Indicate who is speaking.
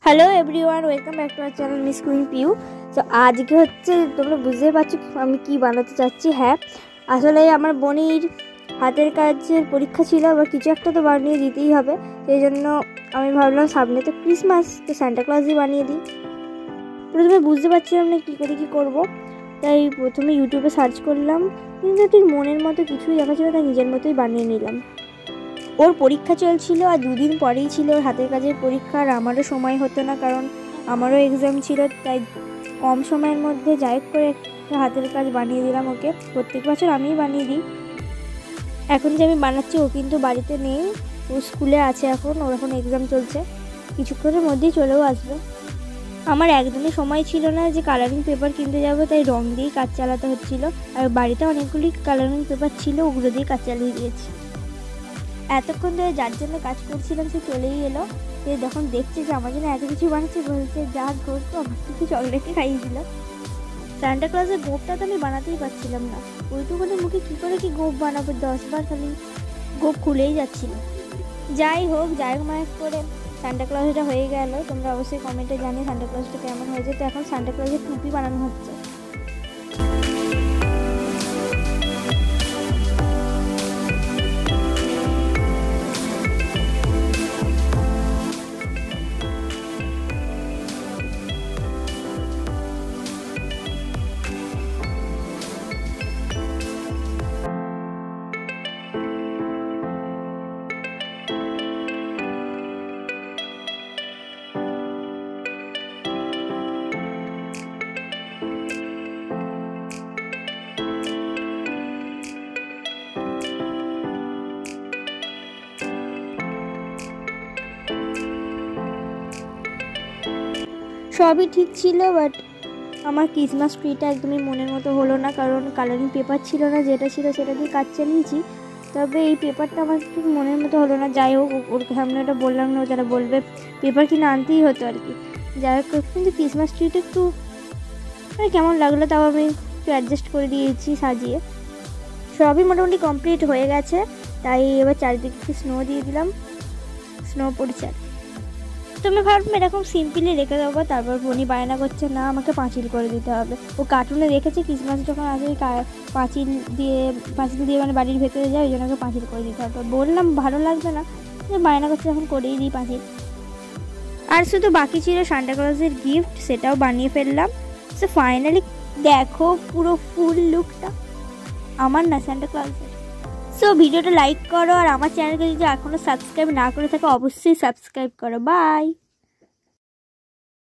Speaker 1: Hello everyone, welcome back to our channel miss queen Piu. তো আজকে হচ্ছে তোমরা বুঝতে পারছো আমি কি বানাতে চাচ্ছি। হ্যাঁ, আসলে আমার বোনের হাতের কাজের পরীক্ষা ছিল, আবার কিছু একটা তো বানিয়ে দিতেই হবে। সেই জন্য আমি ভাবলাম সামনে তো ক্রিসমাস, তো সান্টা ক্লজই বানিয়ে দিই। প্রথমে বুঝতে পারছিলাম না কী করে কী করবো, তাই প্রথমে ইউটিউবে সার্চ করলাম, কিন্তু ঠিক মনের মতো কিছুই দেখাচ্ছিল, তাই নিজের মতোই বানিয়ে নিলাম। ওর পরীক্ষা চলছিল আর দুদিন পরেই ছিল ওর হাতের কাজের পরীক্ষা, আর আমারও সময় হতো না, কারণ আমারও এক্সাম ছিল। তাই কম সময়ের মধ্যে যাই করে একটা হাতের কাজ বানিয়ে দিলাম ওকে। প্রত্যেক বছর আমিই বানিয়ে দিই। এখন যে আমি বানাচ্ছি ও কিন্তু বাড়িতে নেই, ও স্কুলে আছে এখন, ওর এখন এক্সাম চলছে, কিছুক্ষণের মধ্যেই চলেও আসবে। আমার একদমই সময় ছিল না যে কালারিং পেপার কিনতে যাবো, তাই রং দিয়েই কাজ চালাতে হচ্ছিলো। আর বাড়িতে অনেকগুলি কালারিং পেপার ছিল, ওগুলো দিয়ে কাজ চালিয়ে দিয়েছি। এতক্ষণ ধরে যার জন্য কাজ করছিলাম সে চলেই এলো। সে যখন দেখছে যে আমার জন্য এত কিছু বানাচ্ছে, বলছে যা ঘটতো আমার কিছু চকলেটই খাইয়ে দিল। সান্টা ক্লজের গোপটা তো আমি বানাতেই পারছিলাম না, ওইটুকুনি মুখে কী করে কি গোপ বানাবো, 10 বার খালি গোপ খুলেই যাচ্ছিল। যাই হোক মায়ের করে সান্টা ক্লজটা হয়ে গেল। তোমরা অবশ্যই কমেন্টে জানিয়ে সান্টা ক্লজটা কেমন হয়েছে। তো এখন সান্টা ক্লজের টুপি বানানো হচ্ছে। সবই ঠিক ছিল, বাট আমার ক্রিসমাস ট্রিটা একদমই মনের মতো হলো না, কারণ কালারিং পেপার ছিল না, যেটা ছিল সেটা দিয়ে কাজ চালিয়েছি। তবে এই পেপারটা আমার ঠিক মনের মতো হলো না। যাই হোক, ওর সামনে ওটা বললাম না, যারা বলবে পেপার কিনে আনতেই হতো আর কি। যাই হোক, কিন্তু ক্রিসমাস ট্রিটা একটু মানে কেমন লাগলো, তাও আমি একটু অ্যাডজাস্ট করে দিয়েছি সাজিয়ে। সবই মোটামুটি কমপ্লিট হয়ে গেছে, তাই এবার চারিদিকে একটু স্নো দিয়ে দিলাম, স্নো পড়ছে। তুমি ভাববে এরকম সিম্পলি রেখে দেবো, তারপর বোনি বায়না করছে না আমাকে পাঁচিল করে দিতে হবে। ও কার্টুনে দেখেছে ক্রিসমাস যখন আসে পাঁচিল দিয়ে মানে বাড়ির ভেতরে যায়, ওই জন্য ওকে পাঁচিল করে দিতে হবে। বললাম ভালো লাগবে না, বায়না করছে এখন করেই দিই পাঁচিল। আর শুধু বাকি ছিল সান্টা ক্লজের গিফট, সেটাও বানিয়ে ফেললাম। সো ফাইনালি দেখো পুরো ফুল লুকটা আমার না সান্টা ক্লজের। সো ভিডিওটা লাইক করো, আর আমার চ্যানেলকে যদি এখনও সাবস্ক্রাইব না করে থাকো অবশ্যই সাবস্ক্রাইব করো। বাই।